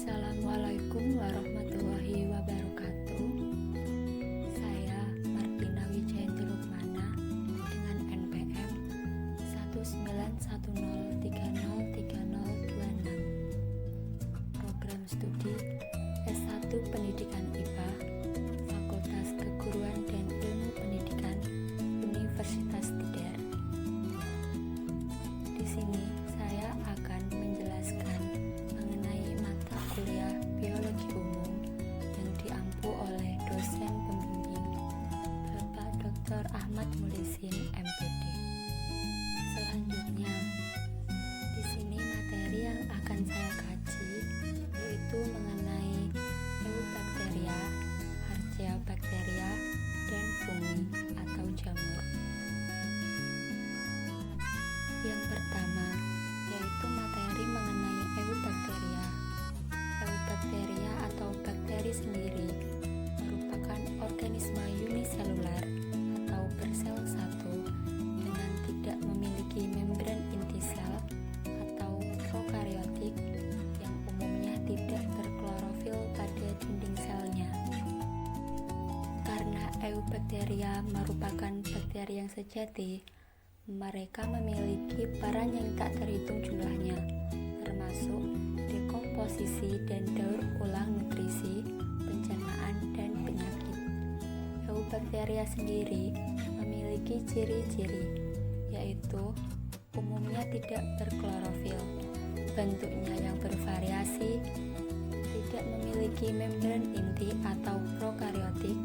Assalamualaikum warahmatullahi wabarakatuh. Saya Martina Wijayanti Lukmana dengan NPM 19103033026. Program studi S1 Pendidikan IPA, Fakultas Keguruan dan Ilmu Pendidikan, Universitas TIDER. Di sini saya akan menjelaskan mengenai mata kuliah biologi umum yang diampu oleh dosen pembimbing Bapak Dr. Ahmad Mulisin, MPD. Selanjutnya, di sini materi yang akan saya kaji yaitu mengenai Eubacteria, Archaeobacteria, dan fungi atau jamur. Yang pertama yaitu materi mengenai Eubacteria. Eubacteria atau bakteri sendiri merupakan organisme uniselular atau bersel satu dengan tidak memiliki membran inti sel atau prokariotik yang umumnya tidak berklorofil pada dinding selnya. Karena Eubacteria merupakan bakteri yang sejati, mereka memiliki peran yang tak terhitung jumlahnya, termasuk dekomposisi dan daur ulang nutrisi, pencernaan, dan penyakit. Eubacteria sendiri memiliki ciri-ciri, yaitu umumnya tidak berklorofil, bentuknya yang bervariasi, tidak memiliki membran inti atau prokariotik,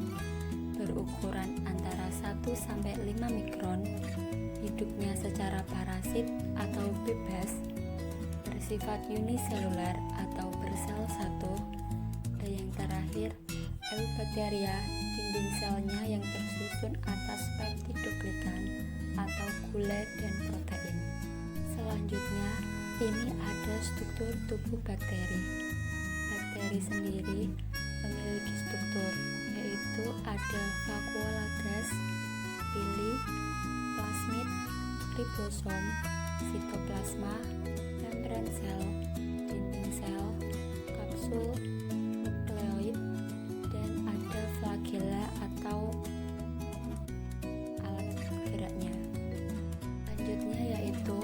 berukuran antara 1-5 mikron, hidupnya secara parasit atau bebas, bersifat uniselular atau bersel satu, dan yang terakhir, Eubacteria dinding selnya yang tersusun atas peptidoglikan atau gula dan protein. Selanjutnya, ini ada struktur tubuh bakteri. Bakteri sendiri memiliki struktur, yaitu ada vakuola gas, pili, plasmid, ribosom, sitoplasma, membran sel, dinding sel, kapsul, nukleoid, dan ada flagella atau alat geraknya. Selanjutnya yaitu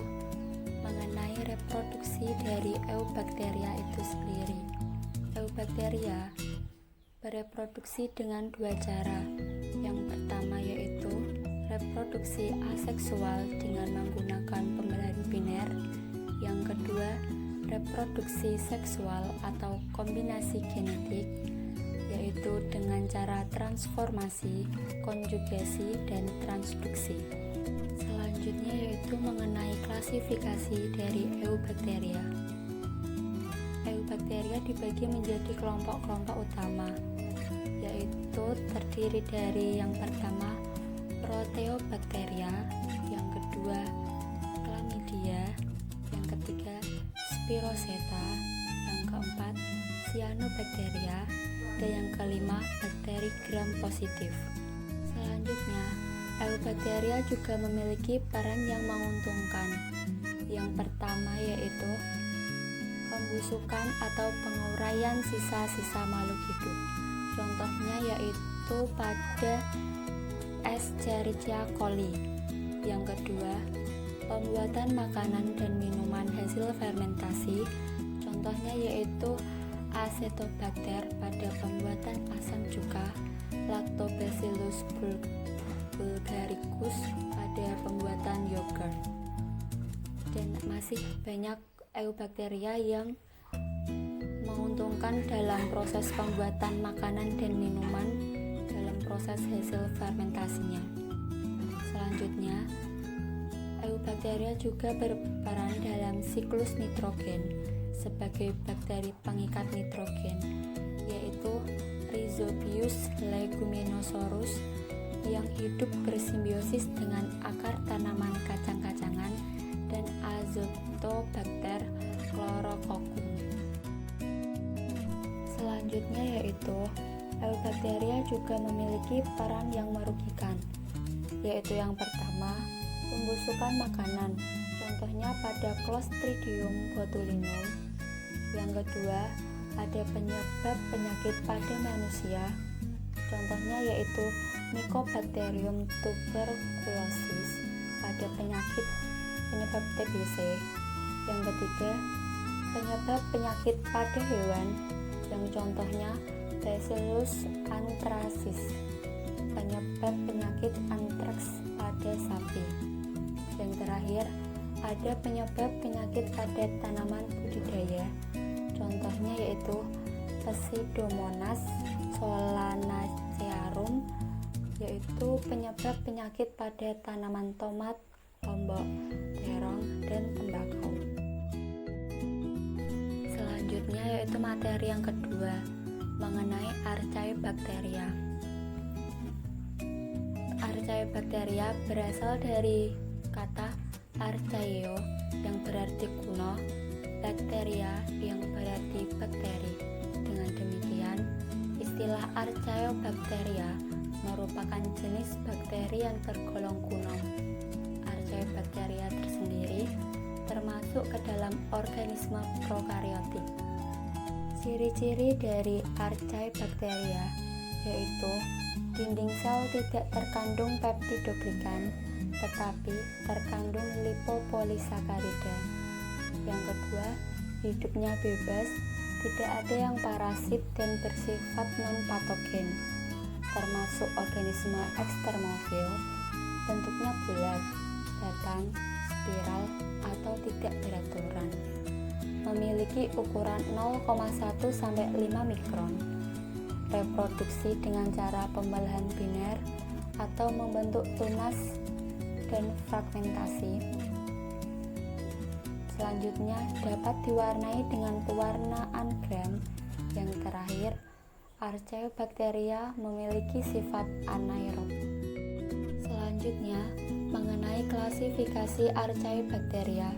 mengenai reproduksi dari Eubacteria itu sendiri. Eubacteria bereproduksi dengan dua cara. Yang pertama yaitu reproduksi aseksual dengan menggunakan pembelahan biner. Yang kedua, reproduksi seksual atau kombinasi genetik, yaitu dengan cara transformasi, konjugasi, dan transduksi. Selanjutnya yaitu mengenai klasifikasi dari Eubacteria. Eubacteria dibagi menjadi kelompok-kelompok utama, yaitu terdiri dari yang pertama Proteobacteria, yang kedua Chlamydia, yang ketiga Spiroseta, yang keempat Cyanobacteria, dan yang kelima bakteri gram positif. Selanjutnya, Eubacteria juga memiliki peran yang menguntungkan. Yang pertama yaitu pembusukan atau penguraian sisa-sisa makhluk hidup. Contohnya yaitu pada Escherichia coli. Yang kedua, pembuatan makanan dan minuman hasil fermentasi. Contohnya yaitu Acetobacter pada pembuatan asam cuka, Lactobacillus bulgaricus pada pembuatan yogurt. Dan masih banyak Eubacteria yang menguntungkan dalam proses pembuatan makanan dan minuman dalam proses hasil fermentasinya. Selanjutnya, Eubacteria juga berperan dalam siklus nitrogen sebagai bakteri pengikat nitrogen, yaitu Rhizobius leguminosaurus yang hidup bersimbiosis dengan akar tanaman kacang-kacangan dan Azotobacter chlorococcum. Selanjutnya yaitu Eubacteria juga memiliki peran yang merugikan, yaitu yang pertama, pembusukan makanan, contohnya pada Clostridium botulinum. Yang kedua, ada penyebab penyakit pada manusia. Contohnya yaitu Mycobacterium tuberculosis pada penyebab TBC. Yang ketiga, penyebab penyakit pada hewan, yang contohnya Bacillus anthracis, penyebab penyakit antraks pada sapi. Yang terakhir, ada penyebab penyakit pada tanaman budidaya, contohnya yaitu Pseudomonas solanacearum, yaitu penyebab penyakit pada tanaman tomat, lombok, terong, dan tembakau. Selanjutnya yaitu materi yang kedua, mengenai Archaebacteria. Archaebacteria berasal dari kata archaeo yang berarti kuno, bakteria yang berarti bakteri. Dengan demikian, istilah Archaeobacteria merupakan jenis bakteri yang tergolong kuno. Archaebacteria tersendiri termasuk ke dalam organisme prokariotik. Ciri-ciri dari Archaebacteria yaitu dinding sel tidak terkandung peptidoglikan, tetapi terkandung lipopolisakarida. Yang kedua, hidupnya bebas, tidak ada yang parasit dan bersifat non-patogen, termasuk organisme ekstermofil, bentuknya bulat, batang, spiral, atau tidak beraturan. Memiliki ukuran 0,1 sampai 5 mikron. Reproduksi dengan cara pembelahan biner atau membentuk tunas dan fragmentasi. Selanjutnya dapat diwarnai dengan pewarnaan gram. Yang terakhir, Archaeobacteria memiliki sifat anaerob. Selanjutnya, mengenai klasifikasi Archaeobacteria.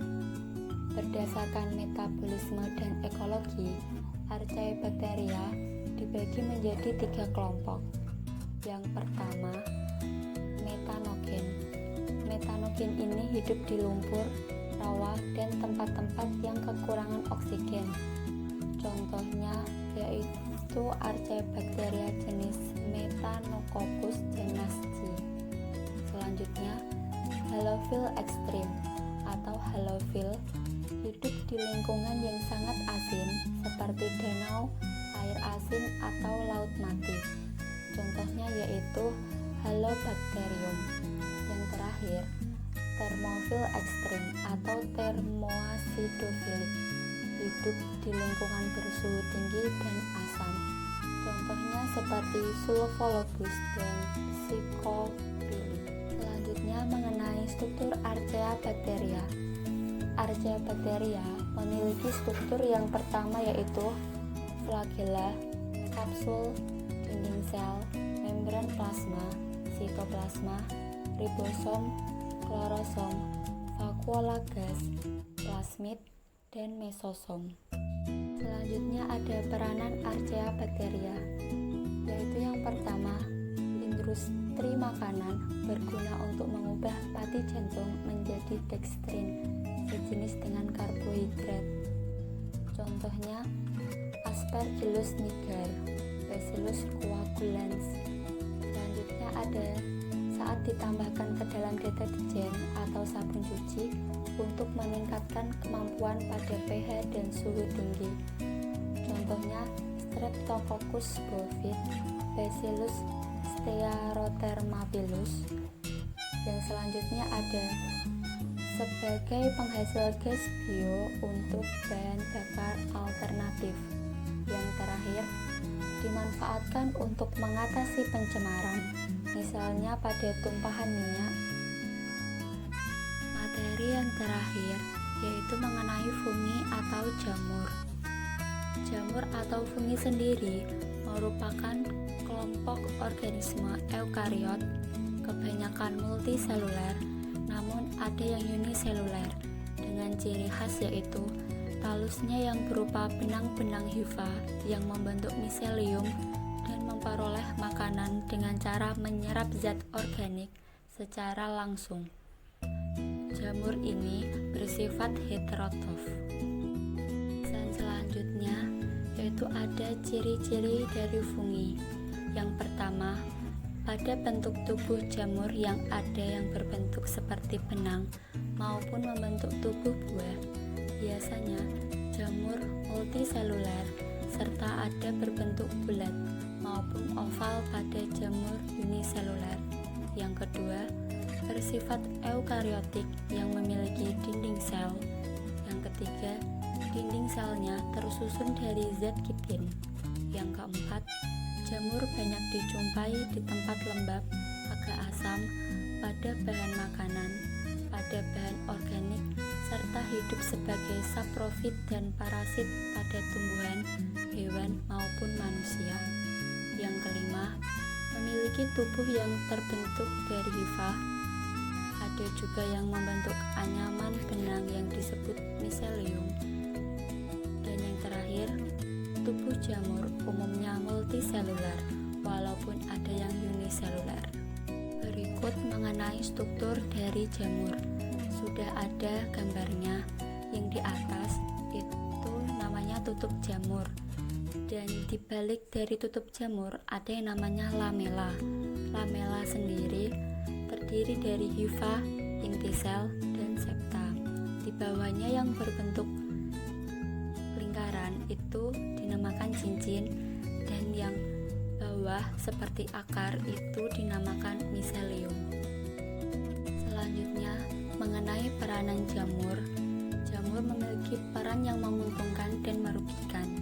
Berdasarkan metabolisme dan ekologi, Archaeobacteria dibagi menjadi 3 kelompok. Yang pertama, metanogen. Metanogen ini hidup di lumpur, rawa, dan tempat-tempat yang kekurangan oksigen. Contohnya yaitu Archaeobacteria jenis Methanococcus janasci. Selanjutnya, halofil ekstrim atau halofil hidup di lingkungan yang sangat asin seperti danau, air asin, atau laut mati. Contohnya yaitu Halobacterium. Yang terakhir, termofil ekstrim atau termoacidofilik hidup di lingkungan bersuhu tinggi dan asam. Contohnya seperti Sulfolobus dan Psychophyllum. Selanjutnya mengenai struktur Archaeobacteria. Archaeobacteria memiliki struktur yang pertama yaitu flagella, kapsul, dinding sel, membran plasma, sitoplasma, ribosom, klorosom, vakuola gas, plasmid, dan mesosom. Selanjutnya ada peranan Archaeobacteria, yaitu yang pertama, industri makanan berguna untuk mengubah pati jantung menjadi dextrin, sejenis dengan karbohidrat. Contohnya Aspergillus niger, Bacillus coagulans. Selanjutnya ada saat ditambahkan ke dalam deterjen atau sabun cuci untuk meningkatkan kemampuan pada pH dan suhu tinggi. Contohnya Streptococcus bovis, Bacillus stearothermopilus. Yang selanjutnya ada sebagai penghasil gas bio untuk bahan bakar alternatif. Yang terakhir, dimanfaatkan untuk mengatasi pencemaran, misalnya pada tumpahan minyak. Materi yang terakhir yaitu mengenai fungi atau jamur. Jamur atau fungi sendiri merupakan kelompok organisme eukariot, kebanyakan multiseluler, namun ada yang uniseluler dengan ciri khas yaitu talusnya yang berupa benang-benang hifa yang membentuk miselium dan memperoleh makanan dengan cara menyerap zat organik secara langsung. Jamur ini bersifat heterotrof. Dan selanjutnya yaitu ada ciri-ciri dari fungi. Yang pertama, pada bentuk tubuh jamur yang ada yang berbentuk seperti benang maupun membentuk tubuh buah. Biasanya jamur multiseluler serta ada berbentuk bulat maupun oval pada jamur uniseluler. Yang kedua, bersifat eukariotik yang memiliki dinding sel. Yang ketiga, dinding selnya tersusun dari zat kitin. Yang keempat, jamur banyak dijumpai di tempat lembab, agak asam, pada bahan makanan, pada bahan organik, serta hidup sebagai saprofit dan parasit pada tumbuhan, hewan, maupun manusia. Yang kelima, memiliki tubuh yang terbentuk dari hifa. Ada juga yang membentuk anyaman benang yang disebut miselium. Dan yang terakhir, tubuh jamur umumnya multiseluler, walaupun ada yang uniseluler. Berikut mengenai struktur dari jamur. Sudah ada gambarnya, yang di atas itu namanya tutup jamur. Dan di balik dari tutup jamur ada yang namanya lamela. Lamela sendiri terdiri dari hifa, inti sel, dan septa. Di bawahnya yang berbentuk lingkaran itu dinamakan cincin, dan yang bawah seperti akar itu dinamakan miselium. Selanjutnya, mengenai peranan jamur. Jamur memiliki peran yang menguntungkan dan merugikan.